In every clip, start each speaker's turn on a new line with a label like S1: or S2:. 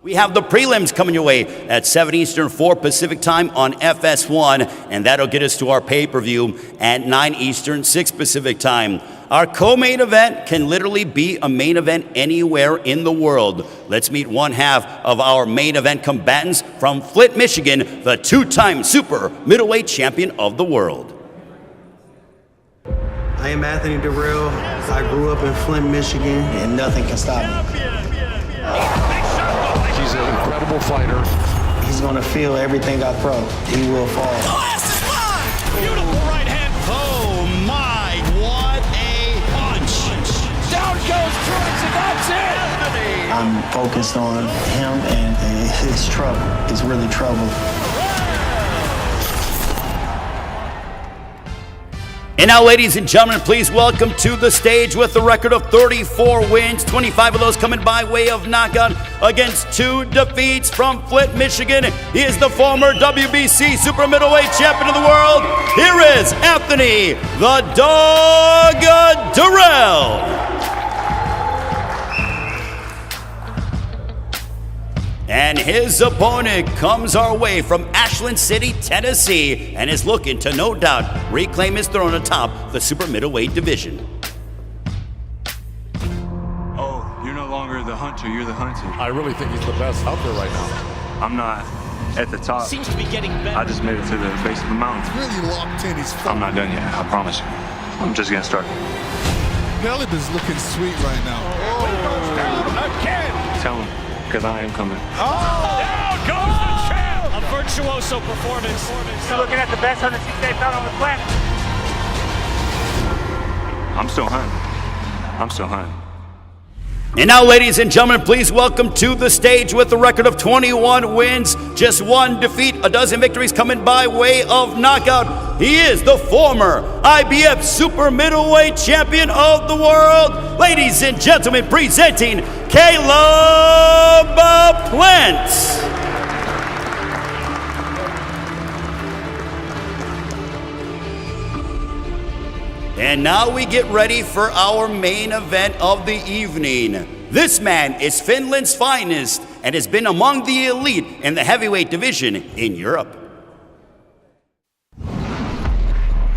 S1: We have the prelims coming your way at 7 Eastern, 4 Pacific time on FS1, and that'll get us to our pay-per-view at 9 Eastern, 6 Pacific time. Our co-main event can literally be a main event anywhere in the world. Let's meet one half of our main event combatants from Flint, Michigan, the two-time super middleweight champion of the world.
S2: I am Anthony Dirrell. I grew up in Flint, Michigan, and nothing can stop me.
S3: He's an incredible fighter.
S2: He's gonna feel everything I throw. He will fall.
S4: The last is mine! Beautiful right hand. Oh my, what a punch! Down goes Truex, and that's it!
S2: I'm focused on him, and it's trouble. It's really trouble.
S1: And now, ladies and gentlemen, please welcome to the stage with a record of 34 wins, 25 of those coming by way of knockout against 2 defeats from Flint, Michigan. He is the former WBC super middleweight champion of the world. Here is Anthony the Dog Dirrell. And his opponent comes our way from Ashland City, Tennessee, and is looking to, no doubt, reclaim his throne atop the super middleweight division.
S5: Oh, you're no longer the hunter, you're the hunted.
S3: I really think he's the best out there right now.
S5: I'm not at the top.
S4: Seems to be getting better.
S5: I just made it to the base of the mountain.
S6: Really locked in. He's
S5: I'm not done yet, I promise you. I'm just getting started.
S6: Pellet is looking sweet right now.
S5: Tell him, because I am coming.
S4: Down goes the champ! A virtuoso performance.
S7: You're looking at the best 168 pound on the planet.
S5: I'm still hunting. I'm still hunting.
S1: And now, ladies and gentlemen, please welcome to the stage with a record of 21 wins, just 1 defeat, a dozen victories coming by way of knockout. He is the former IBF super middleweight champion of the world. Ladies and gentlemen, presenting Caleb Plant. And now we get ready for our main event of the evening. This man is Finland's finest and has been among the elite in the heavyweight division in Europe.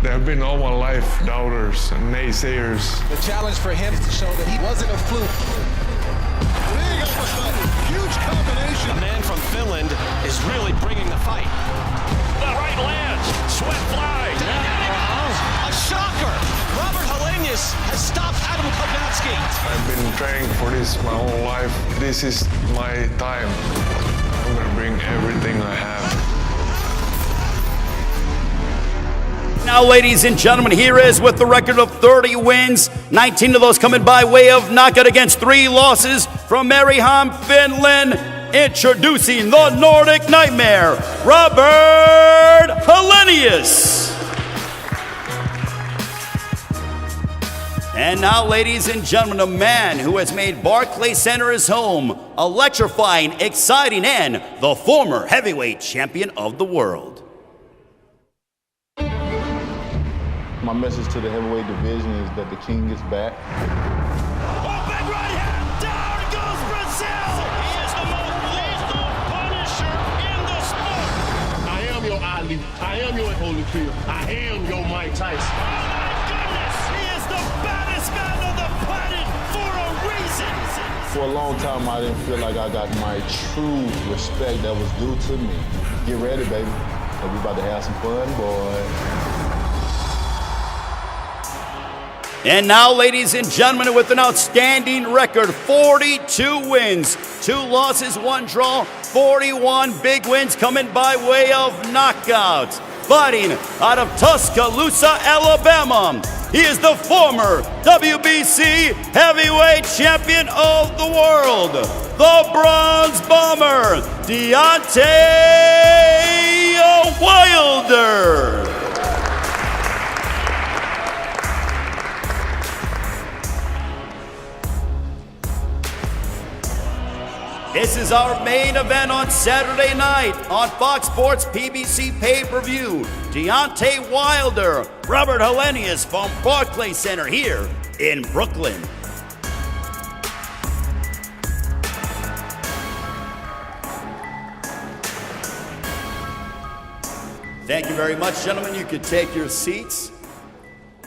S8: There have been all my life doubters and naysayers.
S9: The challenge for him is to show that he wasn't a fluke.
S6: Huge combination.
S4: A man from Finland is really bringing the fight. The right lands. Sweat flies. A shocker. Robert Helenius has stopped Adam Kownacki.
S8: I've been training for this my whole life. This is my time. I'm gonna bring everything I have.
S1: Now, ladies and gentlemen, here is with the record of 30 wins, 19 of those coming by way of knockout against 3 losses from Mariehamn, Finland, introducing the Nordic Nightmare, Robert Helenius. And now, ladies and gentlemen, a man who has made Barclays Center his home, electrifying, exciting, and the former heavyweight champion of the world.
S10: My message to the heavyweight division is that the king is back.
S4: Oh, big right hand! Down goes Brazil! He is the most lethal punisher in the sport!
S11: I am your Ali. I am your Holyfield. I am your Mike Tyson.
S4: Oh my goodness! He is the baddest man on the planet for a reason!
S10: For a long time, I didn't feel like I got my true respect that was due to me. Get ready, baby. We about to have some fun, boy.
S1: And now, ladies and gentlemen, with an outstanding record, 42 wins, 2 losses, 1 draw, 41 big wins coming by way of knockouts. Fighting out of Tuscaloosa, Alabama, he is the former WBC Heavyweight Champion of the world, the Bronze Bomber, Deontay Wilder. This is our main event on Saturday night on FOX Sports PBC Pay-Per-View. Deontay Wilder, Robert Helenius from Barclays Center here in Brooklyn. Thank you very much, gentlemen. You could take your seats.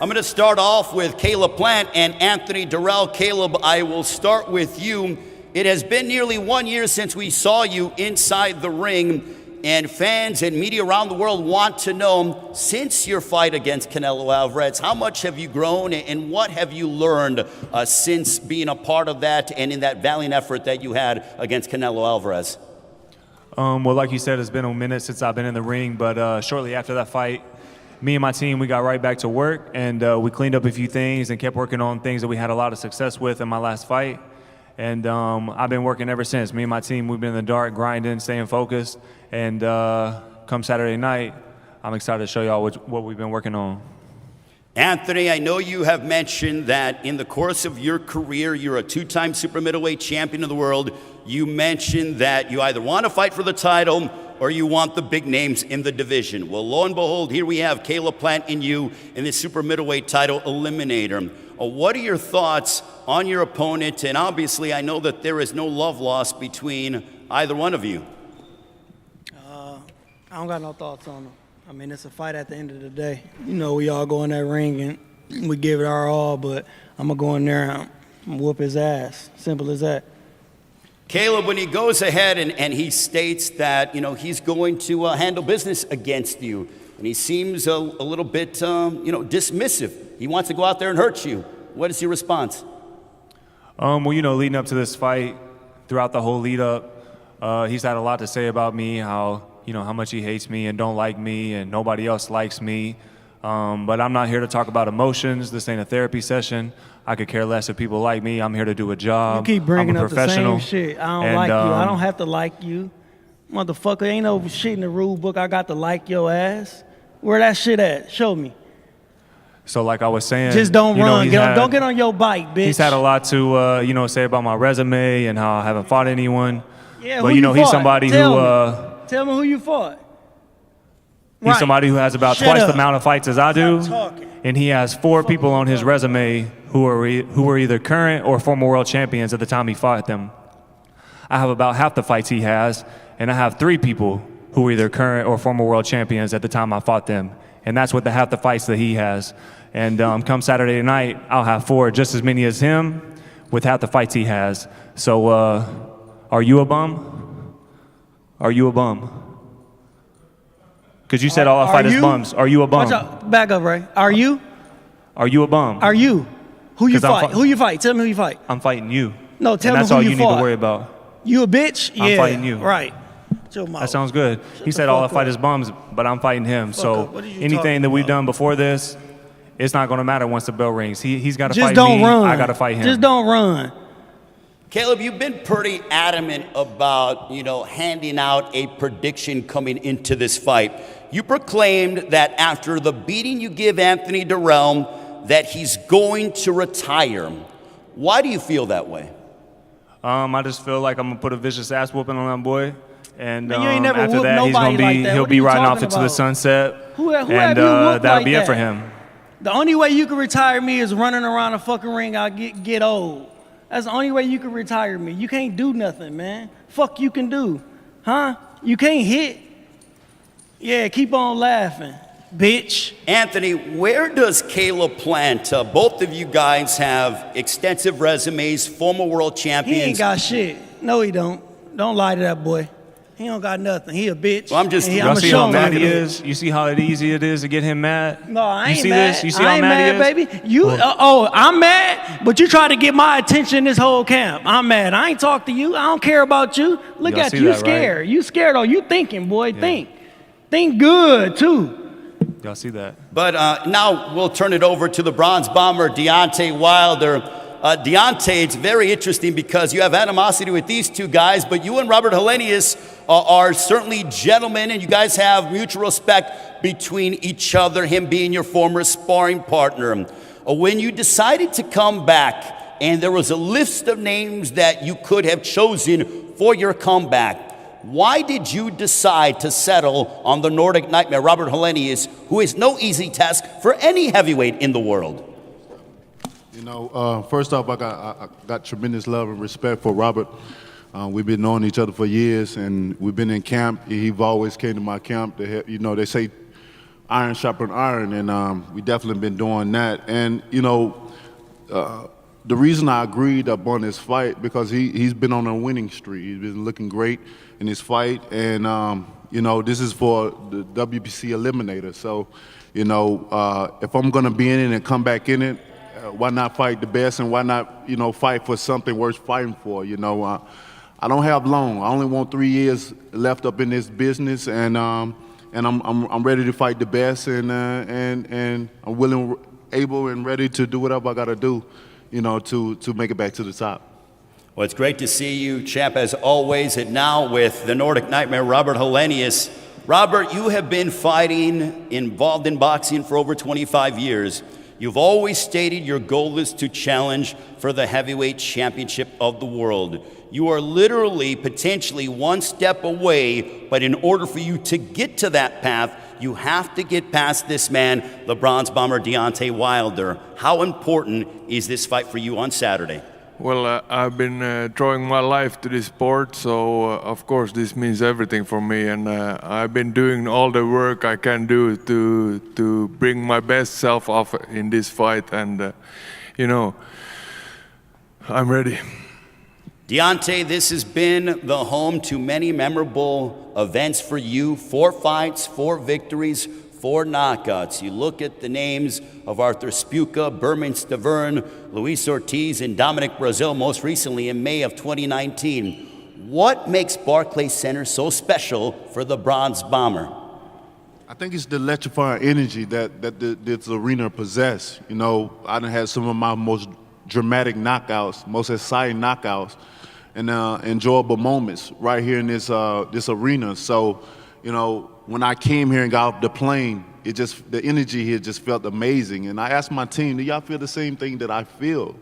S1: I'm going to start off with Caleb Plant and Anthony Dirrell. Caleb, I will start with you. It has been nearly 1 year since we saw you inside the ring, and fans and media around the world want to know, since your fight against Canelo Alvarez, how much have you grown and what have you learned since being a part of that and in that valiant effort that you had against Canelo Alvarez?
S12: Well, like you said, it's been a minute since I've been in the ring, but shortly after that fight, me and my team, we got right back to work, and we cleaned up a few things and kept working on things that we had a lot of success with in my last fight. And I've been working ever since. Me and my team, we've been in the dark, grinding, staying focused. And come Saturday night, I'm excited to show y'all what we've been working on.
S1: Anthony, I know you have mentioned that in the course of your career, you're a two-time super middleweight champion of the world. You mentioned that you either want to fight for the title or you want the big names in the division. Well, lo and behold, here we have Caleb Plant and you in the super middleweight title eliminator. What are your thoughts on your opponent? And obviously, I know that there is no love lost between either one of you.
S2: I don't got no thoughts on him. I mean, it's a fight at the end of the day. You know, we all go in that ring and we give it our all, but I'm going to go in there and whoop his ass. Simple as that.
S1: Caleb, when he goes ahead and he states that, you know, he's going to handle business against you, and he seems a little bit, dismissive. He wants to go out there and hurt you. What is your response?
S12: Well, you know, leading up to this fight, throughout the whole lead up, he's had a lot to say about me, how much he hates me and don't like me and nobody else likes me. But I'm not here to talk about emotions. This ain't a therapy session. I could care less if people like me. I'm here to do a job.
S2: You keep bringing
S12: I'm a
S2: up the
S12: professional.
S2: same shit. I don't like you. I don't have to like you. Motherfucker, ain't no shit in the rule book I got to like your ass. Where that shit at? Show me.
S12: So like I was saying,
S2: just don't run. Don't get on your bike, bitch.
S12: He's had a lot to, say about my resume and how I haven't fought anyone.
S2: Yeah,
S12: but,
S2: who you
S12: he's
S2: fought?
S12: somebody
S2: Tell me who you fought.
S12: He's somebody who has about twice
S2: up.
S12: the amount of fights as I do.
S2: Stop talking.
S12: And he has 4 people on his resume who are either current or former world champions at the time he fought them. I have about half the fights he has, and I have 3 people who are either current or former world champions at the time I fought them. And that's with the half the fights that he has. And come Saturday night, I'll have 4, just as many as him, with half the fights he has. So are you a bum? Are you a bum? Because you said all I fight is bums. Are you a bum?
S2: Watch out. Back up, Ray. Are you?
S12: Are you a bum?
S2: Are you? Who you fight? Who you fight? Tell me who you fight.
S12: I'm fighting you.
S2: No, tell me who you fought.
S12: That's all you need to worry about.
S2: You a bitch? Yeah.
S12: I'm fighting you.
S2: Right.
S12: That sounds good. He said all I fight is bums, but I'm fighting him. So anything that we've done before this, it's not going to matter once the bell rings. He's got to fight me.
S2: Just don't run.
S12: I got to fight him.
S2: Just don't run.
S1: Caleb, you've been pretty adamant about, handing out a prediction coming into this fight. You proclaimed that after the beating you give Anthony Dirrell, that he's going to retire. Why do you feel that way?
S12: I just feel like I'm going to put a vicious ass whooping on that boy. And
S2: you ain't never
S12: after that, he'll be riding off into the sunset.
S2: Who have you
S12: and
S2: whooped
S12: that'll
S2: like
S12: be
S2: that?
S12: it for him.
S2: The only way you can retire me is running around a fucking ring. I'll get old. That's the only way you can retire me. You can't do nothing, man. Fuck you can do. Huh? You can't hit. Yeah, keep on laughing, bitch.
S1: Anthony, where does Caleb Plant? Both of you guys have extensive resumes, former world champions.
S2: He ain't got shit. No, he don't. Don't lie to that boy. He don't got nothing. He a bitch.
S1: Well, I'm just.
S12: Y'all see how mad he is? You see how easy it is to get him mad?
S2: No, I ain't
S12: you see
S2: mad.
S12: This? You see
S2: I
S12: how
S2: ain't
S12: mad,
S2: mad,
S12: he is?
S2: baby. You, I'm mad, but you try to get my attention this whole camp. I'm mad. I ain't talk to you. I don't care about you. Look at you, scared. Right? You scared? Oh, you thinking, boy? Yeah. Think good too.
S12: Y'all see that?
S1: But now we'll turn it over to the Bronze Bomber, Deontay Wilder. Deontay, it's very interesting because you have animosity with these two guys, but you and Robert Helenius are certainly gentlemen, and you guys have mutual respect between each other, him being your former sparring partner. When you decided to come back, and there was a list of names that you could have chosen for your comeback, why did you decide to settle on the Nordic Nightmare, Robert Helenius, who is no easy task for any heavyweight in the world?
S10: First off, I got tremendous love and respect for Robert. We've been knowing each other for years, and we've been in camp. He's always came to my camp. They say
S6: iron sharpen iron, and we definitely been doing that. And you know, the reason I agreed up on this fight because he's been on a winning streak. He's been looking great in his fight, and you know, this is for the WBC Eliminator. So, you know, if I'm gonna be in it and come back in it, why not fight the best, and why not, you know, fight for something worth fighting for? You know, I don't have long. I only want 3 years left up in this business, and I'm ready to fight the best, and I'm willing, able, and ready to do whatever I got to do, you know, to make it back to the top.
S1: Well, it's great to see you, champ, as always, and now with the Nordic Nightmare, Robert Helenius. Robert, you have been fighting, involved in boxing for over 25 years. You've always stated your goal is to challenge for the heavyweight championship of the world. You are literally, potentially one step away, but in order for you to get to that path, you have to get past this man, the bronze bomber Deontay Wilder. How important is this fight for you on Saturday?
S8: Well, I've been drawing my life to this sport, so of course this means everything for me, and I've been doing all the work I can do to bring my best self off in this fight, and you know, I'm ready.
S1: Deontay, this has been the home to many memorable events for you. 4 fights, 4 victories, 4 knockouts. You look at the names of Arthur Spuka, Berman Stavern, Luis Ortiz, and Dominic Brazil, most recently in May of 2019. What makes Barclays Center so special for the Bronze Bomber?
S6: I think it's the electrifying energy that this arena possesses. You know, I done had some of my most dramatic knockouts, most exciting knockouts, and enjoyable moments right here in this arena. So, you know, when I came here and got off the plane, the energy here just felt amazing. And I asked my team, do y'all feel the same thing that I feel?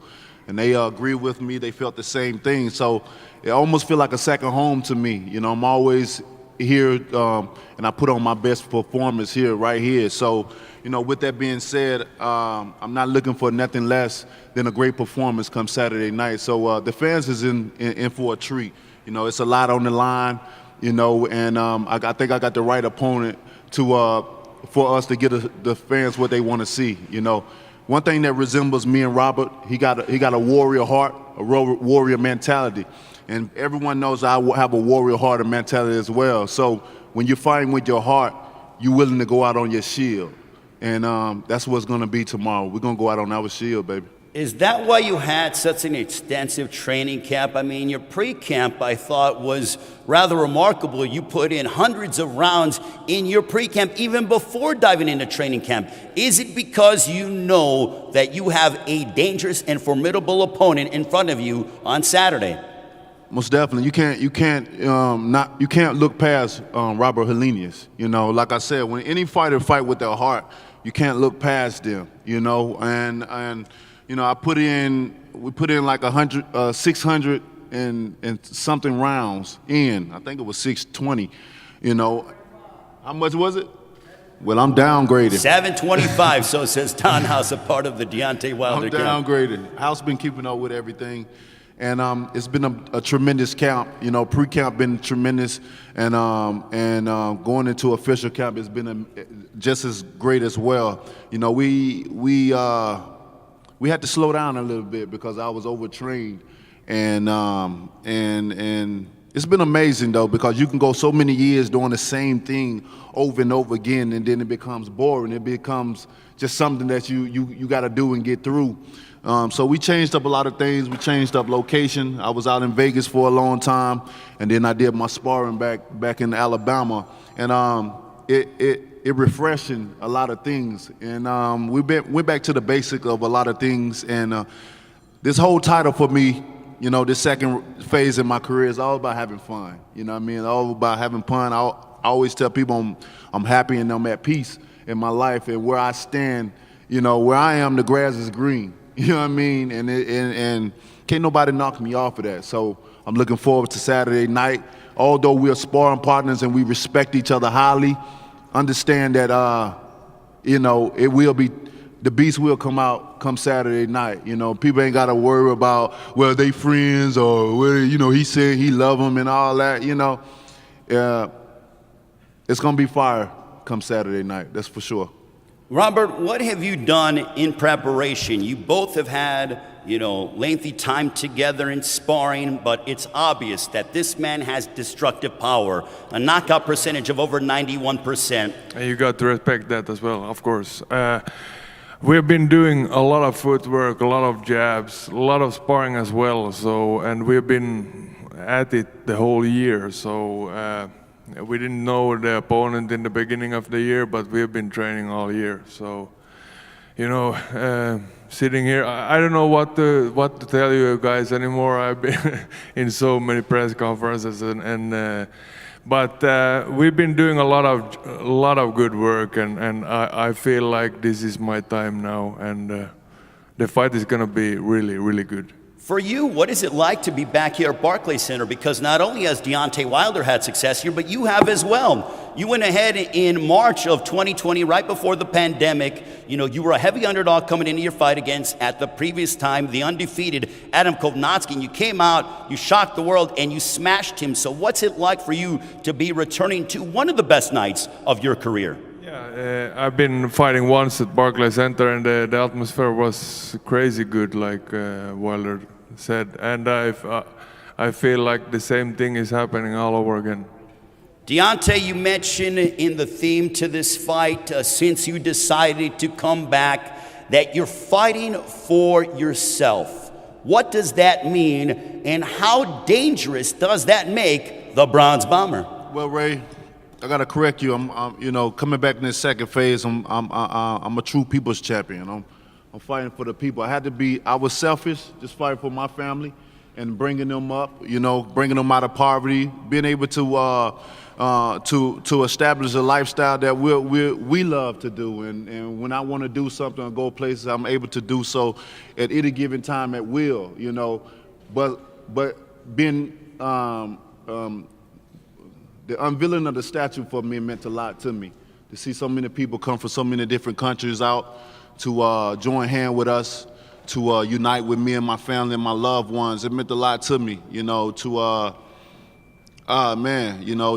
S6: And they agreed with me. They felt the same thing. So it almost feel like a second home to me. You know, I'm always here, and I put on my best performance here, right here. So, you know, with that being said, I'm not looking for nothing less than a great performance come Saturday night. So the fans is in for a treat. You know, it's a lot on the line, you know, and I think I got the right opponent for us to get the fans what they want to see. You know, one thing that resembles me and Robert, he got a warrior heart, a warrior mentality. And everyone knows I have a warrior heart and mentality as well. So when you're fighting with your heart, you're willing to go out on your shield. And that's what's going to be tomorrow. We're going to go out on our shield, baby.
S1: Is that why you had such an extensive training camp? I mean, your pre-camp, I thought, was rather remarkable. You put in hundreds of rounds in your pre-camp even before diving into training camp. Is it because you know that you have a dangerous and formidable opponent in front of you on Saturday?
S6: Most definitely. You can't look past Robert Helenius. You know, like I said, when any fighter fight with their heart, you can't look past them. You know, and you know, we put in like 600 and something rounds in. I think it was 620. You know, how much was it? Well, I'm downgraded.
S1: 725, so says Don House, a part of the Deontay Wilder camp.
S6: I'm downgraded. House been keeping up with everything. And it's been a tremendous camp. You know, pre-camp been tremendous, and going into official camp has been just as great as well. You know, we had to slow down a little bit because I was overtrained, and it's been amazing though, because you can go so many years doing the same thing over and over again, and then it becomes boring. It becomes just something that you got to do and get through. So we changed up a lot of things. We changed up location. I was out in Vegas for a long time, and then I did my sparring back in Alabama, and it refreshing a lot of things. And we went back to the basic of a lot of things. And this whole title for me, you know, this second phase in my career is all about having fun. You know what I mean? All about having fun. I always tell people I'm happy and I'm at peace in my life, and where I stand, you know, where I am, the grass is green. You know what I mean? And can't nobody knock me off of that. So I'm looking forward to Saturday night. Although we are sparring partners and we respect each other highly, understand that, you know, the beast will come out come Saturday night. You know, people ain't got to worry about, well, they friends, or, well, you know, he said he love them and all that, you know. It's going to be fire come Saturday night. That's for sure.
S1: Robert, what have you done in preparation? You both have had, lengthy time together in sparring, but it's obvious that this man has destructive power, a knockout percentage of over 91%.
S8: And you got to respect that as well, of course. We've been doing a lot of footwork, a lot of jabs, a lot of sparring as well. And we've been at it the whole year. So we didn't know the opponent in the beginning of the year, but we've been training all year. So, sitting here, I don't know what to tell you guys anymore. I've been in so many press conferences, but we've been doing a lot of good work, and I feel like this is my time now, and the fight is gonna be really, really good.
S1: For you, what is it like to be back here at Barclays Center? Because not only has Deontay Wilder had success here, but you have as well. You went ahead in March of 2020, right before the pandemic. You were a heavy underdog coming into your fight against, at the previous time, the undefeated Adam Kovnatsky. And you came out, you shocked the world, and you smashed him. So what's it like for you to be returning to one of the best nights of your career?
S8: Yeah, I've been fighting once at Barclays Center, and the atmosphere was crazy good, like Wilder said. And I feel like the same thing is happening all over again.
S1: Deontay, you mentioned in the theme to this fight, since you decided to come back, that you're fighting for yourself. What does that mean, and how dangerous does that make the Bronze Bomber?
S6: Well, Ray, I gotta correct you. I'm coming back in this second phase. I'm a true people's champion. I'm fighting for the people. I was selfish, just fighting for my family and bringing them up. Bringing them out of poverty, being able to establish a lifestyle that we love to do. And when I want to do something or go places, I'm able to do so at any given time at will. But being the unveiling of the statue for me meant a lot to me. To see so many people come from so many different countries out to join hand with us, to unite with me and my family and my loved ones. It meant a lot to me,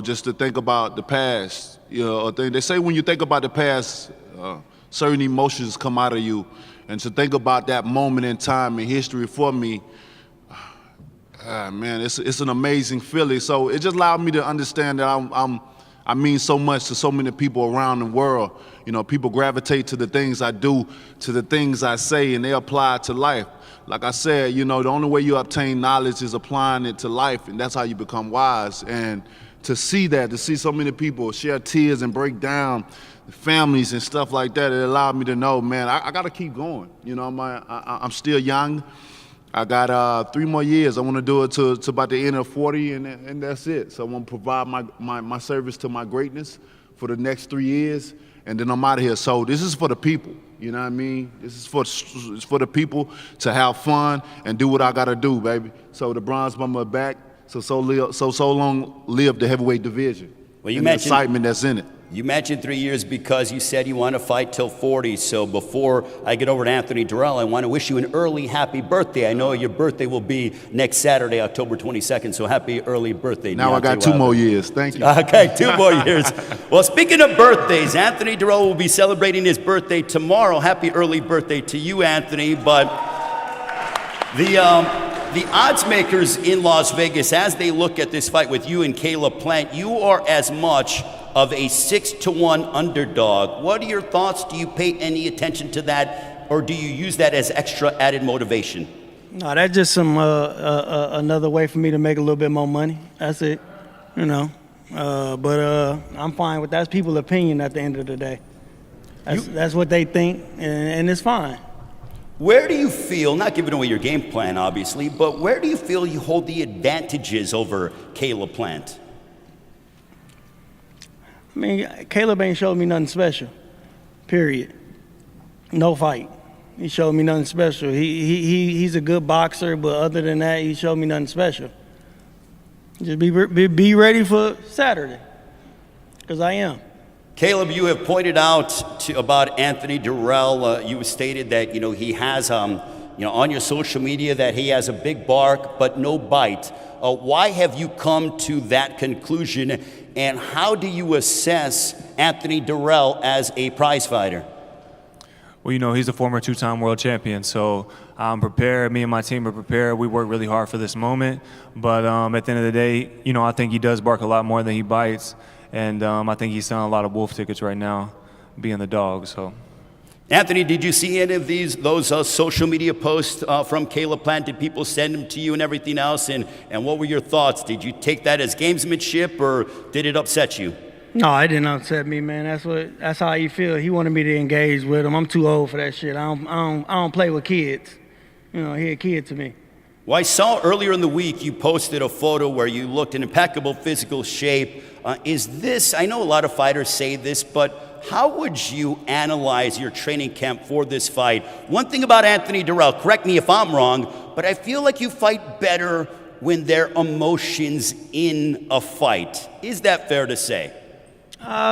S6: just to think about the past. They say when you think about the past, certain emotions come out of you. And to think about that moment in time in history for me, it's an amazing feeling. So it just allowed me to understand that I mean so much to so many people around the world. People gravitate to the things I do, to the things I say, and they apply it to life. Like I said, the only way you obtain knowledge is applying it to life, and that's how you become wise. And to see so many people share tears and break down families and stuff like that, it allowed me to know, man, I got to keep going. I'm still young. I got 3 more years. I want to do it to about the end of 40, and that's it. So I want to provide my service to my greatness for the next 3 years, and then I'm out of here. So this is for the people, you know what I mean? This is for the people to have fun and do what I got to do, baby. So the Bronze Bomber back. So long live the heavyweight division.
S1: Well, you
S6: and
S1: mentioned
S6: the excitement that's in it.
S1: You mentioned 3 years because you said you want to fight till 40. So before I get over to Anthony Dirrell, I want to wish you an early happy birthday. I know your birthday will be next Saturday, October 22nd. So happy early birthday.
S6: Now
S1: Deontay
S6: I got 2 more years. Thank you.
S1: Okay, 2 more years. Well, speaking of birthdays, Anthony Dirrell will be celebrating his birthday tomorrow. Happy early birthday to you, Anthony. But the odds makers in Las Vegas, as they look at this fight with you and Caleb Plant, you are as much of a 6-1 underdog. What are your thoughts? Do you pay any attention to that, or do you use that as extra added motivation?
S2: No, that's just some another way for me to make a little bit more money. That's it, But I'm fine with that. That's people's opinion at the end of the day. That's what they think, and it's fine.
S1: Where do you feel, not giving away your game plan, obviously, but where do you feel you hold the advantages over Caleb Plant?
S2: I mean, Caleb ain't showed me nothing special, period. No fight. He showed me nothing special. He's a good boxer, but other than that, he showed me nothing special. Just be ready for Saturday, because I am.
S1: Caleb, you have pointed out about Anthony Dirrell. You stated that he has on your social media that he has a big bark but no bite. Why have you come to that conclusion? And how do you assess Anthony Dirrell as a prize fighter?
S12: Well, you know, he's a former two-time world champion, so I'm prepared. Me and my team are prepared. We work really hard for this moment. But at the end of the day, you know, I think he does bark a lot more than he bites. And I think he's selling a lot of wolf tickets right now, being the dog. So,
S1: Anthony, did you see any of those social media posts from Caleb Plant? Did people send them to you and everything else? And what were your thoughts? Did you take that as gamesmanship, or did it upset you?
S2: No, it didn't upset me, man. That's how he feel. He wanted me to engage with him. I'm too old for that shit. I don't play with kids. You know, he a kid to me.
S1: Well, I saw earlier in the week you posted a photo where you looked in impeccable physical shape. Is this, I know a lot of fighters say this, but how would you analyze your training camp for this fight? One thing about Anthony Dirrell, correct me if I'm wrong, but I feel like you fight better when there are emotions in a fight. Is that fair to say?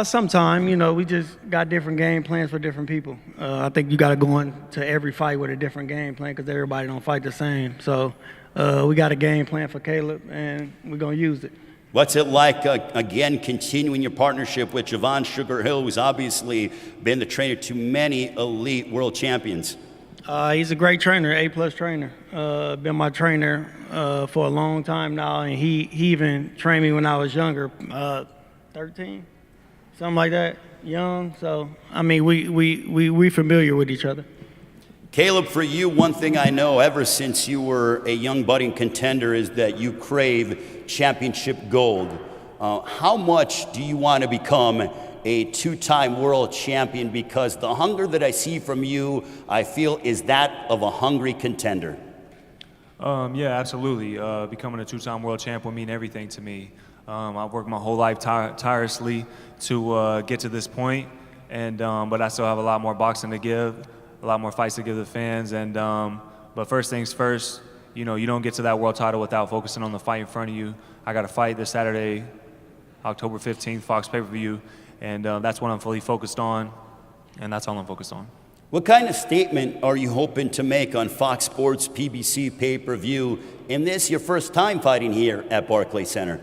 S2: Sometime, you know, we just got different game plans for different people. I think you got to go into every fight with a different game plan because everybody don't fight the same. So we got a game plan for Caleb, and we're going to use it.
S1: What's it like, again, continuing your partnership with Javon Sugar Hill, who's obviously been the trainer to many elite world champions?
S2: He's a great trainer, A-plus trainer. Been my trainer for a long time now, and he even trained me when I was younger, 13. Something like that, young. So, I mean, we familiar with each other.
S1: Caleb, for you, one thing I know ever since you were a young budding contender is that you crave championship gold. How much do you want to become a two-time world champion? Because the hunger that I see from you, I feel, is that of a hungry contender.
S12: Yeah, absolutely. Becoming a two-time world champ will mean everything to me. I've worked my whole life tirelessly to get to this point, and but I still have a lot more boxing to give, a lot more fights to give the fans. And but first things first, you know, you don't get to that world title without focusing on the fight in front of you. I got a fight this Saturday, October 15th, Fox Pay-Per-View, and that's what I'm fully focused on, and that's all I'm focused on.
S1: What kind of statement are you hoping to make on FOX Sports PBC Pay-Per-View in this your first time fighting here at Barclays Center?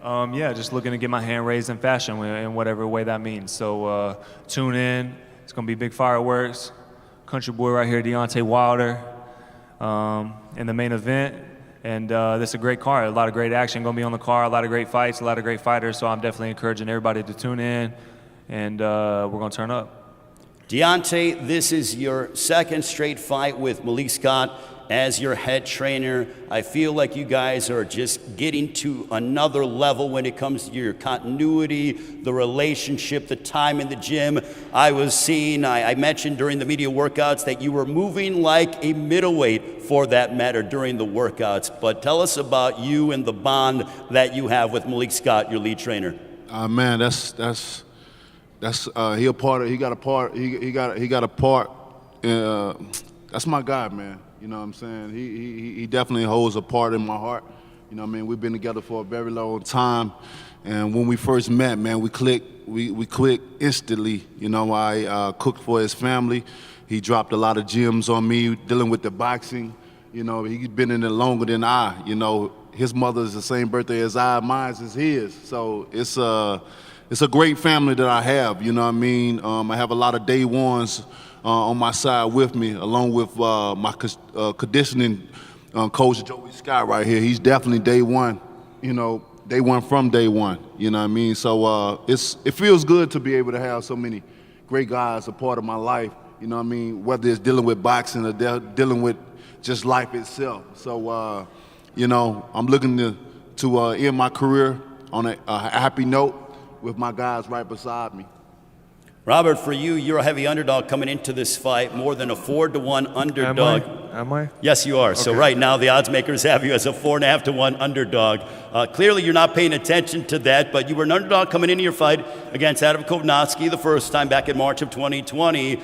S12: Yeah, just looking to get my hand raised in fashion in whatever way that means. So tune in. It's going to be big fireworks. Country boy right here, Deontay Wilder, in the main event. And this is a great card. A lot of great action going to be on the card, a lot of great fights, a lot of great fighters. So I'm definitely encouraging everybody to tune in, and we're going to turn up.
S1: Deontay, this is your second straight fight with Malik Scott as your head trainer. I feel like you guys are just getting to another level when it comes to your continuity, the relationship, the time in the gym. I was seeing, I mentioned during the media workouts that you were moving like a middleweight for that matter during the workouts. But tell us about you and the bond that you have with Malik Scott, your lead trainer.
S6: Man, that's he a part of, he got a part. That's my guy, man. You know what I'm saying? He definitely holds a part in my heart. You know what I mean? We've been together for a very long time. And when we first met, man, we clicked. We clicked instantly. You know, I cooked for his family. He dropped a lot of gems on me dealing with the boxing. You know, he's been in it longer than I. You know, his mother is the same birthday as I, mine is his. So it's a great family that I have. You know what I mean? I have a lot of day ones on my side with me, along with my conditioning coach, Joey Scott, right here. He's definitely day one, you know, day one from day one, you know what I mean? So it feels good to be able to have so many great guys a part of my life, you know what I mean, whether it's dealing with boxing or dealing with just life itself. So, you know, I'm looking to end my career on a happy note with my guys right beside me.
S1: Robert, for you, you're a heavy underdog coming into this fight, more than a 4-1 underdog.
S8: Am I?
S1: Yes, you are. Okay. So right now, the odds makers have you as a 4.5-1 underdog. Clearly, you're not paying attention to that, but you were an underdog coming into your fight against Adam Kovnatski the first time back in March of 2020.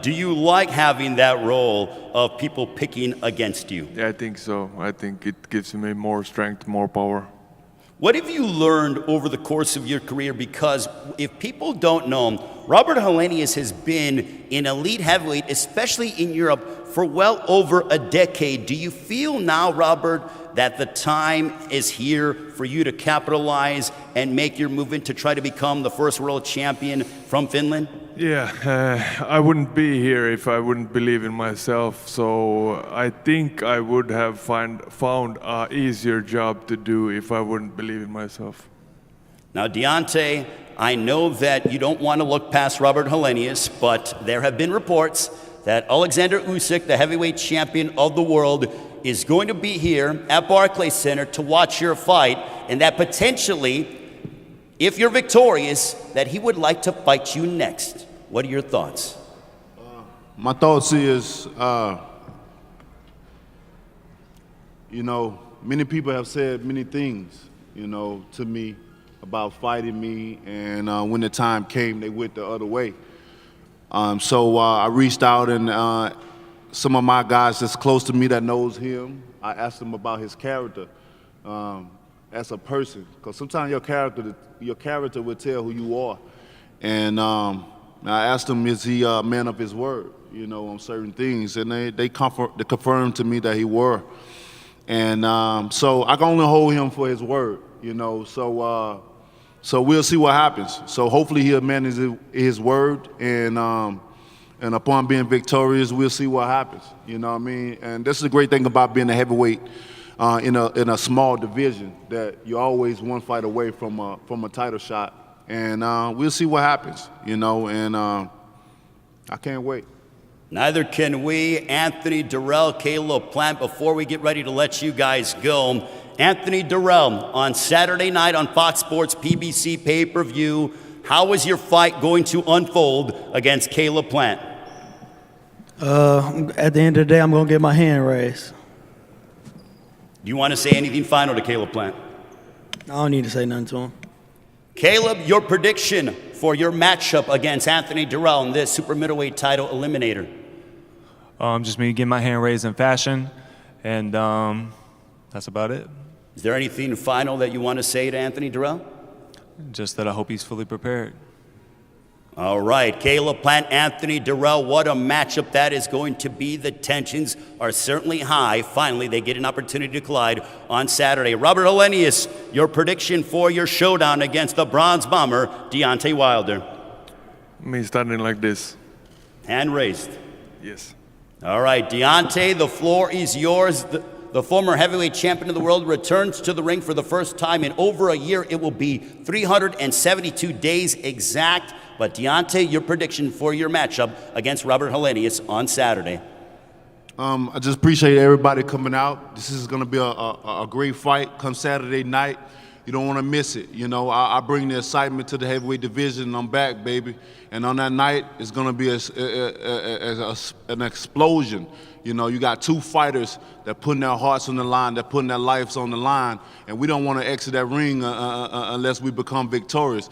S1: Do you like having that role of people picking against you?
S8: Yeah, I think so. I think it gives me more strength, more power.
S1: What have you learned over the course of your career? Because if people don't know, Robert Helenius has been in elite heavyweight, especially in Europe, for well over a decade. Do you feel now, Robert, that the time is here for you to capitalize and make your movement to try to become the first world champion from Finland?
S8: Yeah, I wouldn't be here if I wouldn't believe in myself. So I think I would have found an easier job to do if I wouldn't believe in myself.
S1: Now, Deontay, I know that you don't want to look past Robert Helenius, but there have been reports that Alexander Usyk, the heavyweight champion of the world, is going to be here at Barclays Center to watch your fight, and that potentially, if you're victorious, that he would like to fight you next. What are your thoughts?
S6: My thoughts is, you know, many people have said many things, you know, to me about fighting me, and when the time came, they went the other way. So I reached out, and some of my guys that's close to me that knows him, I asked him about his character as a person, because sometimes your character will tell who you are. And I asked him, is he a man of his word, you know, on certain things, and they confirmed to me that he were. And so I can only hold him for his word, you know. So we'll see what happens. So hopefully he'll manage his word, and upon being victorious, we'll see what happens. You know what I mean? And this is the great thing about being a heavyweight in a small division, that you're always one fight away from a title shot. And we'll see what happens, you know. And I can't wait.
S1: Neither can we. Anthony Dirrell, Caleb Plant, before we get ready to let you guys go, Anthony Dirrell, on Saturday night on FOX Sports PBC Pay-Per-View, how is your fight going to unfold against Caleb Plant?
S2: At the end of the day, I'm going to get my hand raised.
S1: Do you want to say anything final to Caleb Plant?
S2: I don't need to say nothing to him.
S1: Caleb, your prediction for your matchup against Anthony Dirrell in this super middleweight title eliminator?
S12: Just me getting my hand raised in fashion, and that's about it.
S1: Is there anything final that you want to say to Anthony Dirrell?
S12: Just that I hope he's fully prepared.
S1: All right, Caleb Plant, Anthony Dirrell, what a matchup that is going to be. The tensions are certainly high. Finally, they get an opportunity to collide on Saturday. Robert Helenius, your prediction for your showdown against the Bronze Bomber, Deontay Wilder.
S8: Me standing like this.
S1: Hand raised.
S8: Yes.
S1: All right, Deontay, the floor is yours. The former heavyweight champion of the world returns to the ring for the first time in over a year. It will be 372 days exact. But Deontay, your prediction for your matchup against Robert Helenius on Saturday?
S6: I just appreciate everybody coming out. This is going to be a great fight come Saturday night. You don't want to miss it. You know, I bring the excitement to the heavyweight division, and I'm back, baby. And on that night, it's going to be an explosion. You know, you got two fighters that putting their hearts on the line, that putting their lives on the line, and we don't want to exit that ring unless we become victorious.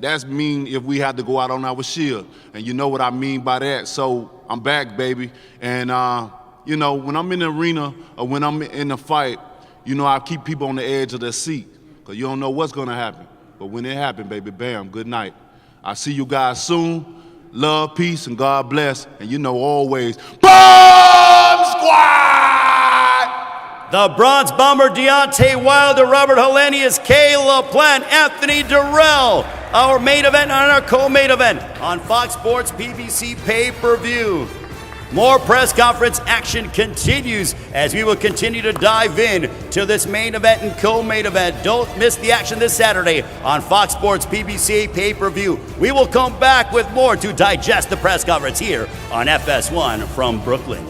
S6: That's mean if we had to go out on our shield, and you know what I mean by that. So I'm back, baby. And you know, when I'm in the arena or when I'm in the fight, you know, I keep people on the edge of their seat, because you don't know what's going to happen. But when it happens, baby, bam, good night. I'll see you guys soon. Love, peace, and God bless. And you know, always, Bomb Squad!
S1: The Bronze Bomber, Deontay Wilder, Robert Helenius, Caleb Plant, Anthony Dirrell. Our main event and our co-main event on FOX Sports PBC Pay-Per-View. More press conference action continues as we will continue to dive in to this main event and co-main event. Don't miss the action this Saturday on FOX Sports PBC Pay-Per-View. We will come back with more to digest the press conference here on FS1 from Brooklyn.